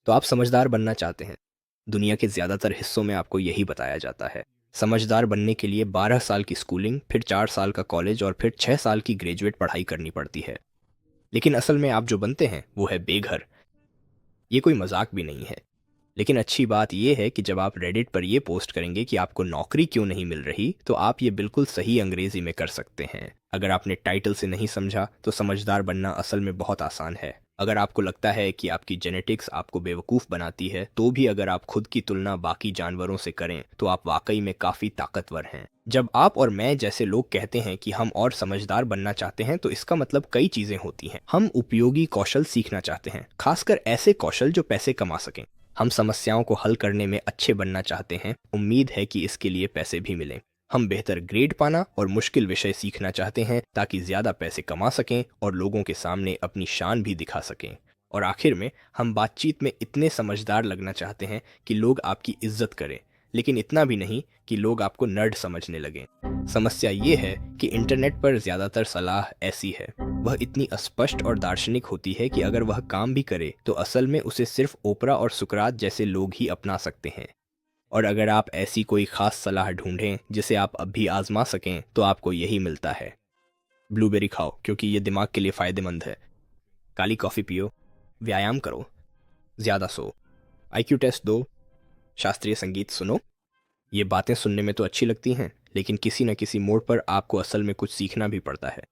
तो आप समझदार बनना चाहते हैं। दुनिया के ज़्यादातर हिस्सों में आपको यही बताया जाता है। समझदार बनने के लिए 12 साल की स्कूलिंग, फिर 4 साल का कॉलेज और फिर 6 साल की ग्रेजुएट पढ़ाई करनी पड़ती है। लेकिन असल में आप जो बनते हैं वो है बेघर। ये कोई मजाक भी नहीं है। लेकिन अच्छी बात यह है कि जब आप रेडिट पर यह पोस्ट करेंगे कि आपको नौकरी क्यों नहीं मिल रही, तो आप ये बिल्कुल सही अंग्रेजी में कर सकते हैं। अगर आपने टाइटल से नहीं समझा तो समझदार बनना असल में बहुत आसान है। अगर आपको लगता है कि आपकी जेनेटिक्स आपको बेवकूफ़ बनाती है, तो भी अगर आप खुद की तुलना बाकी जानवरों से करें तो आप वाकई में काफ़ी ताकतवर हैं। जब आप और मैं जैसे लोग कहते हैं कि हम और समझदार बनना चाहते हैं, तो इसका मतलब कई चीज़ें होती हैं। हम उपयोगी कौशल सीखना चाहते हैं, खासकर ऐसे कौशल जो पैसे कमा सकें। हम समस्याओं को हल करने में अच्छे बनना चाहते हैं, उम्मीद है कि इसके लिए पैसे भी मिलें। हम बेहतर ग्रेड पाना और मुश्किल विषय सीखना चाहते हैं ताकि ज़्यादा पैसे कमा सकें और लोगों के सामने अपनी शान भी दिखा सकें। और आखिर में हम बातचीत में इतने समझदार लगना चाहते हैं कि लोग आपकी इज्जत करें, लेकिन इतना भी नहीं कि लोग आपको नर्ड समझने लगें। समस्या ये है कि इंटरनेट पर ज़्यादातर सलाह ऐसी है, वह इतनी अस्पष्ट और दार्शनिक होती है कि अगर वह काम भी करे तो असल में उसे सिर्फ ओपरा और सुकरात जैसे लोग ही अपना सकते हैं। और अगर आप ऐसी कोई खास सलाह ढूंढें जिसे आप अब भी आजमा सकें, तो आपको यही मिलता है। ब्लूबेरी खाओ क्योंकि ये दिमाग के लिए फ़ायदेमंद है। काली कॉफ़ी पियो, व्यायाम करो, ज़्यादा सो, आईक्यू टेस्ट दो, शास्त्रीय संगीत सुनो। ये बातें सुनने में तो अच्छी लगती हैं, लेकिन किसी न किसी मोड़ पर आपको असल में कुछ सीखना भी पड़ता है।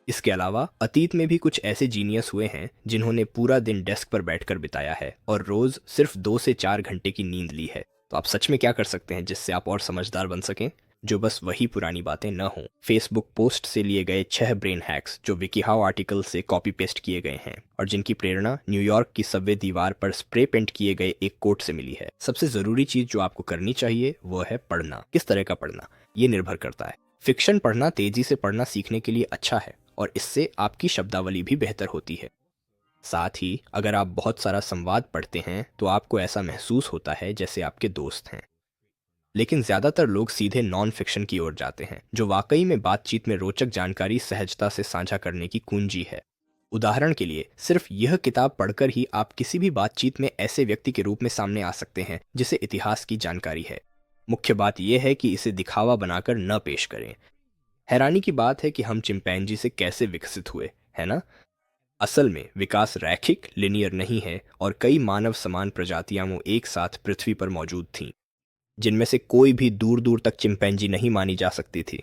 इसके अलावा अतीत में भी कुछ ऐसे जीनियस हुए हैं जिन्होंने पूरा दिन डेस्क पर बैठकर बिताया है और रोज सिर्फ 2 से 4 घंटे की नींद ली है। तो आप सच में क्या कर सकते हैं जिससे आप और समझदार बन सकें, जो बस वही पुरानी बातें न हों। फेसबुक पोस्ट से लिए गए 6 ब्रेन हैक्स जो विकीहाउ आर्टिकल से कॉपी पेस्ट किए गए हैं और जिनकी प्रेरणा न्यूयॉर्क की सबवे दीवार पर स्प्रे पेंट किए गए एक कोट से मिली है। सबसे जरूरी चीज जो आपको करनी चाहिए वो है पढ़ना। किस तरह का पढ़ना, ये निर्भर करता है। फिक्शन पढ़ना तेजी से पढ़ना सीखने के लिए अच्छा है और इससे आपकी शब्दावली भी बेहतर होती है। साथ ही अगर आप बहुत सारा संवाद पढ़ते हैं तो आपको ऐसा महसूस होता है जैसे आपके दोस्त हैं। लेकिन ज़्यादातर लोग सीधे नॉन फिक्शन की ओर जाते हैं, जो वाकई में बातचीत में रोचक जानकारी सहजता से साझा करने की कुंजी है। उदाहरण के लिए, सिर्फ यह किताब पढ़कर ही आप किसी भी बातचीत में ऐसे व्यक्ति के रूप में सामने आ सकते हैं जिसे इतिहास की जानकारी है। मुख्य बात यह है कि इसे दिखावा बनाकर न पेश करें। हैरानी की बात है कि हम चिंपैंजी से कैसे विकसित हुए, है ना? असल में विकास रैखिक लिनियर नहीं है और कई मानव समान प्रजातियां वो एक साथ पृथ्वी पर मौजूद थीं, जिनमें से कोई भी दूर दूर तक चिंपैंजी नहीं मानी जा सकती थी।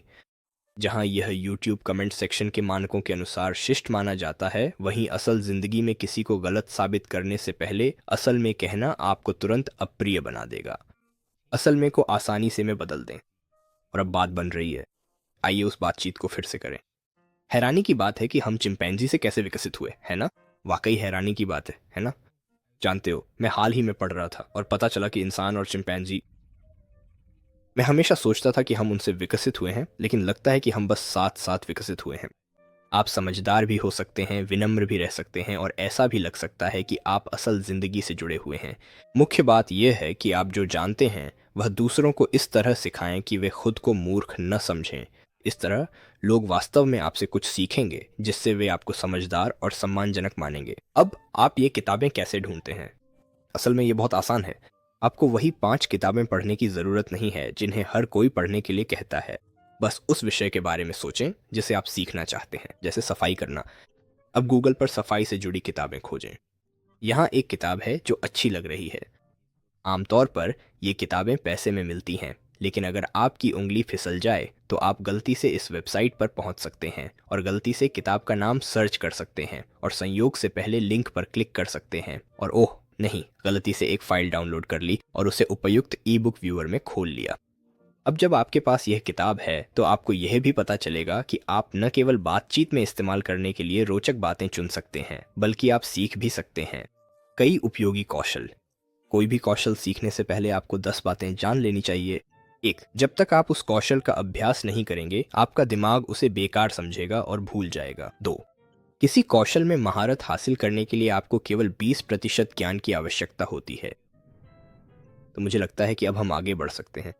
जहां यह यूट्यूब कमेंट सेक्शन के मानकों के अनुसार शिष्ट माना जाता है, वहीं असल जिंदगी में किसी को गलत साबित करने से पहले असल में कहना आपको तुरंत अप्रिय बना देगा। असल में को आसानी से में बदल दें। और अब बात बन रही है, आइए उस बातचीत को फिर से करें। हैरानी की बात है कि हम चिंपैंजी से कैसे विकसित हुए, है ना? वाकई हैरानी की बात है ना? जानते हो, मैं हाल ही में पढ़ रहा था और पता चला कि इंसान और चिंपैंजी, मैं हमेशा सोचता था कि हम उनसे विकसित हुए हैं, लेकिन लगता है कि हम बस साथ साथ विकसित हुए हैं। आप समझदार भी हो सकते हैं, विनम्र भी रह सकते हैं और ऐसा भी लग सकता है कि आप असल जिंदगी से जुड़े हुए हैं। मुख्य बात यह है कि आप जो जानते हैं वह दूसरों को इस तरह सिखाएं कि वे खुद को मूर्ख न समझें। इस तरह लोग वास्तव में आपसे कुछ सीखेंगे जिससे वे आपको समझदार और सम्मानजनक मानेंगे। अब आप ये किताबें कैसे ढूंढते हैं? असल में ये बहुत आसान है। आपको वही 5 किताबें पढ़ने की ज़रूरत नहीं है जिन्हें हर कोई पढ़ने के लिए कहता है। बस उस विषय के बारे में सोचें जिसे आप सीखना चाहते हैं, जैसे सफाई करना। अब गूगल पर सफाई से जुड़ी किताबें खोजें। यहाँ एक किताब है जो अच्छी लग रही है। आमतौर पर ये किताबें पैसे में मिलती हैं, लेकिन अगर आपकी उंगली फिसल जाए तो आप गलती से इस वेबसाइट पर पहुंच सकते हैं और गलती से किताब का नाम सर्च कर सकते हैं और संयोग से पहले लिंक पर क्लिक कर सकते हैं और ओह नहीं, गलती से एक फाइल डाउनलोड कर ली और उसे उपयुक्त ई बुक व्यूअर में खोल लिया। अब जब आपके पास यह किताब है तो आपको यह भी पता चलेगा कि आप न केवल बातचीत में इस्तेमाल करने के लिए रोचक बातें चुन सकते हैं, बल्कि आप सीख भी सकते हैं कई उपयोगी कौशल। कोई भी कौशल सीखने से पहले आपको 10 बातें जान लेनी चाहिए। 1, जब तक आप उस कौशल का अभ्यास नहीं करेंगे, आपका दिमाग उसे बेकार समझेगा और भूल जाएगा। 2, किसी कौशल में महारत हासिल करने के लिए आपको केवल 20% ज्ञान की आवश्यकता होती है। तो मुझे लगता है कि अब हम आगे बढ़ सकते हैं।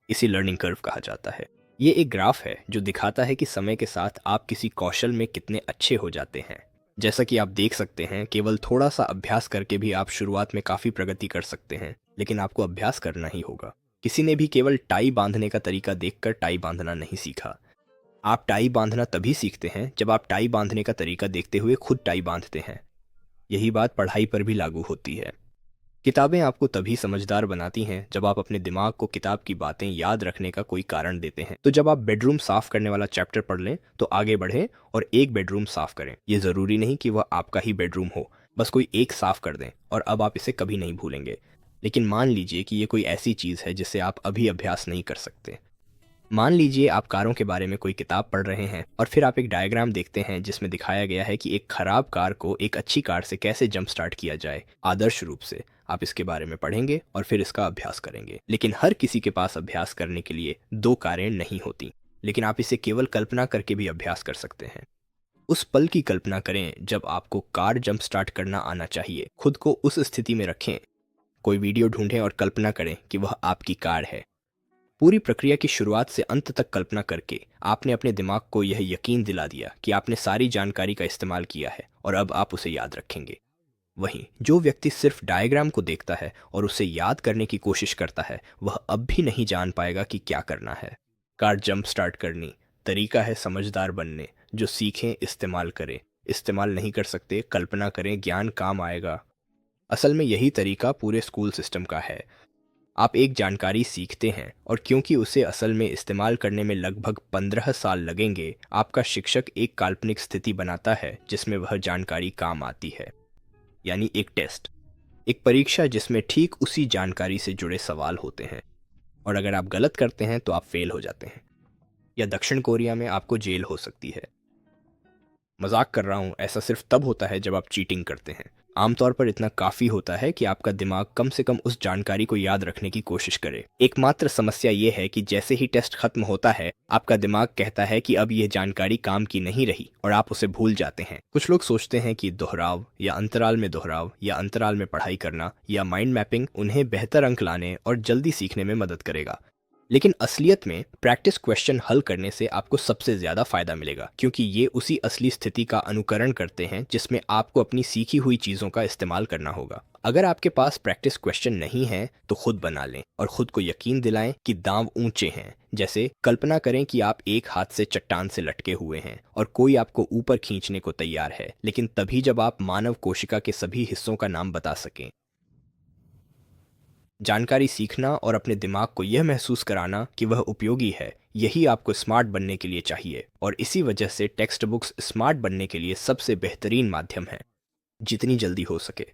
इसी लर्निंग कर्व कहा जाता है। ये एक ग्राफ है जो दिखाता है कि समय के साथ आप किसी कौशल में कितने अच्छे हो जाते हैं। जैसा कि आप देख सकते हैं, केवल थोड़ा सा अभ्यास करके भी आप शुरुआत में काफ़ी प्रगति कर सकते हैं, लेकिन आपको अभ्यास करना ही होगा। किसी ने भी केवल टाई बांधने का तरीका देखकर टाई बांधना नहीं सीखा। आप टाई बांधना तभी सीखते हैं जब आप टाई बांधने का तरीका देखते हुए खुद टाई बांधते हैं। यही बात पढ़ाई पर भी लागू होती है। किताबें आपको तभी समझदार बनाती हैं जब आप अपने दिमाग को किताब की बातें याद रखने का कोई कारण देते हैं। तो जब आप बेडरूम साफ करने वाला चैप्टर पढ़ लें तो आगे बढ़ें और एक बेडरूम साफ करें। ये ज़रूरी नहीं कि वह आपका ही बेडरूम हो, बस कोई एक साफ कर दें और अब आप इसे कभी नहीं भूलेंगे। लेकिन मान लीजिए कि ये कोई ऐसी चीज़ है जिससे आप अभी अभ्यास नहीं कर सकते। मान लीजिए आप कारों के बारे में कोई किताब पढ़ रहे हैं और फिर आप एक डायग्राम देखते हैं जिसमें दिखाया गया है कि एक खराब कार को एक अच्छी कार से कैसे जंप स्टार्ट किया जाए आदर्श रूप से। आप इसके बारे में पढ़ेंगे और फिर इसका अभ्यास करेंगे। लेकिन हर किसी के पास अभ्यास करने के लिए दो कारें नहीं होती, लेकिन आप इसे केवल कल्पना करके भी अभ्यास कर सकते हैं। उस पल की कल्पना करें जब आपको कार जंप स्टार्ट करना आना चाहिए। खुद को उस स्थिति में रखें। कोई वीडियो ढूंढें और कल्पना करें कि वह आपकी कार है। पूरी प्रक्रिया की शुरुआत से अंत तक कल्पना करके आपने अपने दिमाग को यह यकीन दिला दिया कि आपने सारी जानकारी का इस्तेमाल किया है और अब आप उसे याद रखेंगे। वहीं जो व्यक्ति सिर्फ डायग्राम को देखता है और उसे याद करने की कोशिश करता है, वह अब भी नहीं जान पाएगा कि क्या करना है। कार जंप स्टार्ट करनी तरीका है समझदार बनने। जो सीखें इस्तेमाल करें, इस्तेमाल नहीं कर सकते कल्पना करें, ज्ञान काम आएगा। असल में यही तरीका पूरे स्कूल सिस्टम का है। आप एक जानकारी सीखते हैं और क्योंकि उसे असल में इस्तेमाल करने में लगभग 15 साल लगेंगे, आपका शिक्षक एक काल्पनिक स्थिति बनाता है जिसमें वह जानकारी काम आती है। यानी एक टेस्ट, एक परीक्षा जिसमें ठीक उसी जानकारी से जुड़े सवाल होते हैं और अगर आप गलत करते हैं तो आप फेल हो जाते हैं या दक्षिण कोरिया में आपको जेल हो सकती है। मजाक कर रहा हूँ, ऐसा सिर्फ तब होता है जब आप चीटिंग करते हैं। आमतौर पर इतना काफ़ी होता है कि आपका दिमाग कम से कम उस जानकारी को याद रखने की कोशिश करे। एकमात्र समस्या ये है कि जैसे ही टेस्ट खत्म होता है, आपका दिमाग कहता है कि अब यह जानकारी काम की नहीं रही और आप उसे भूल जाते हैं। कुछ लोग सोचते हैं कि दोहराव या अंतराल में पढ़ाई करना या माइंड मैपिंग उन्हें बेहतर अंक लाने और जल्दी सीखने में मदद करेगा। लेकिन असलियत में प्रैक्टिस क्वेश्चन हल करने से आपको सबसे ज़्यादा फायदा मिलेगा, क्योंकि ये उसी असली स्थिति का अनुकरण करते हैं जिसमें आपको अपनी सीखी हुई चीज़ों का इस्तेमाल करना होगा। अगर आपके पास प्रैक्टिस क्वेश्चन नहीं है तो खुद बना लें और खुद को यकीन दिलाएं कि दांव ऊंचे हैं। जैसे कल्पना करें कि आप एक हाथ से चट्टान से लटके हुए हैं और कोई आपको ऊपर खींचने को तैयार है, लेकिन तभी जब आप मानव कोशिका के सभी हिस्सों का नाम बता सकें। जानकारी सीखना और अपने दिमाग को यह महसूस कराना कि वह उपयोगी है, यही आपको स्मार्ट बनने के लिए चाहिए। और इसी वजह से टेक्स्ट बुक्स स्मार्ट बनने के लिए सबसे बेहतरीन माध्यम है, जितनी जल्दी हो सके।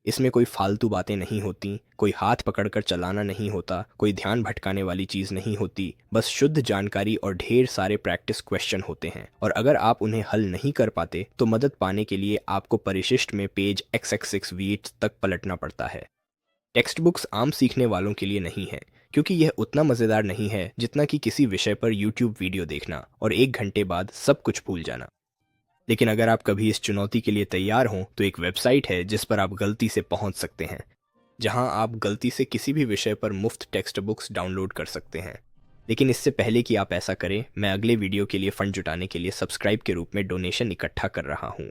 इसमें कोई फालतू बातें नहीं होती, कोई हाथ पकड़कर चलाना नहीं होता, कोई ध्यान भटकाने वाली चीज़ नहीं होती। बस शुद्ध जानकारी और ढेर सारे प्रैक्टिस क्वेश्चन होते हैं और अगर आप उन्हें हल नहीं कर पाते तो मदद पाने के लिए आपको परिशिष्ट में पेज XXX V8 तक पलटना पड़ता है। टेक्स्ट बुक्स आम सीखने वालों के लिए नहीं है, क्योंकि यह उतना मज़ेदार नहीं है जितना कि किसी विषय पर YouTube वीडियो देखना और 1 घंटे बाद सब कुछ भूल जाना। लेकिन अगर आप कभी इस चुनौती के लिए तैयार हों तो एक वेबसाइट है जिस पर आप गलती से पहुंच सकते हैं, जहां आप गलती से किसी भी विषय पर मुफ्त टेक्स्ट बुक्स डाउनलोड कर सकते हैं। लेकिन इससे पहले कि आप ऐसा करें, मैं अगले वीडियो के लिए फंड जुटाने के लिए सब्सक्राइब के रूप में डोनेशन इकट्ठा कर रहा हूँ।